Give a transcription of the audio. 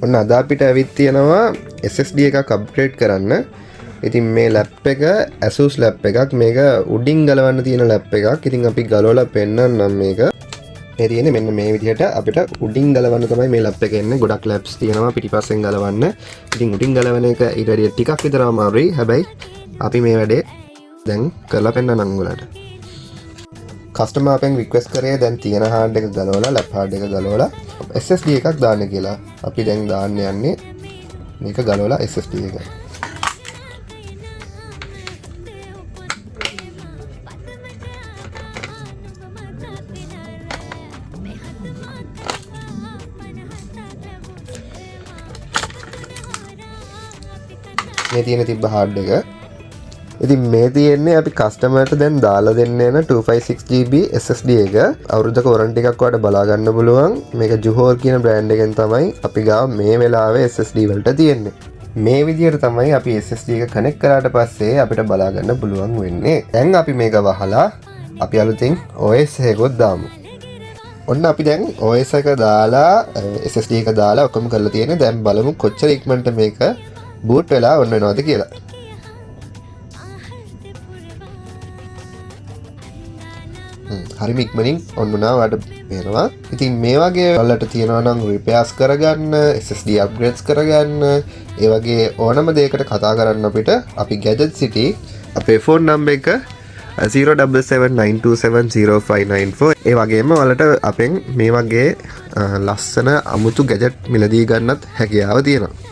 ඔන්න අද අපිට ඇවිත් තියෙනවා SSD එකක් අප්ග්‍රේඩ් කරන්න. ඉතින් මේ ලැප් එක Asus ලැප් එකක්. මේක උඩින් ගලවන්න තියෙන ලැප් එකක්. ඉතින් අපි ගලවලා පෙන්නන්නම් මේක. මේ තියෙන්නේ මෙන්න මේ විදිහට අපිට උඩින් ගලවන්න තමයි මේ ලැප් එක එන්නේ. ගොඩක් ලැප්ස් තියෙනවා පිටිපස්සෙන් ගලවන්න. ඉතින් උඩින් ගලවන එක ඊට වඩා ටිකක් විතර අමාරුයි. හැබැයි අපි මේ වැඩේ දැන් කරලා පෙන්නන්නම් උගලට. කස්ටමර් අපෙන් රික්වෙස්ට් කරේ දැන් තියෙන හાર્ඩ් එක ගලවලා ලැප් හાર્ඩ් එක ගලවලා SSD එකක් දාන්න කියලා. අපි දැන් දාන්න යන්නේ මේක ගලවලා SSD එක. මේ තියෙන තිබ්බ හાર્ඩ් එක. ඉතින් මේ තියෙන්නේ අපි කස්ටමර්ට දැන් දාලා දෙන්න යන 256GB SSD එක. අවුරුද්දක වොරන්ටි එකක් වඩ බලා ගන්න පුළුවන්. මේක ජුහෝර් කියන බ්‍රෑන්ඩ් එකෙන් තමයි අපි ගාව මේ වෙලාවේ SSD වලට තියෙන්නේ. මේ විදිහට තමයි අපි SSD එක කනෙක්ට් කරාට පස්සේ අපිට බලා ගන්න පුළුවන් වෙන්නේ. දැන් අපි මේක වහලා අපි අලුතින් OS එකක් දාමු. ඔන්න අපි දැන් OS එක දාලා SSD එක දාලා ඔක්කොම කරලා තියෙන්නේ. දැන් බලමු කොච්චර ඉක්මනට මේක බූට් වෙලා ඔන්න වෙනවද කියලා. හරිම ඉක්මනින් ඔන්නුනා වඩ පේනවා. ඉතින් මේ වගේ වලට තියෙනවා නම් රිපෙයාර්ස් කරගන්න, SSD අප්ග්‍රේඩ්ස් කරගන්න, ඒ වගේ ඕනම දෙයකට කතා කරන්න අපිට අපි Gadget City අපේ ෆෝන් නම්බර් එක 0779270594. ඒ වගේම වලට අපෙන් මේ වගේ ලස්සන අමුතු ගැජට් මිලදී ගන්නත් හැකියාව තියෙනවා.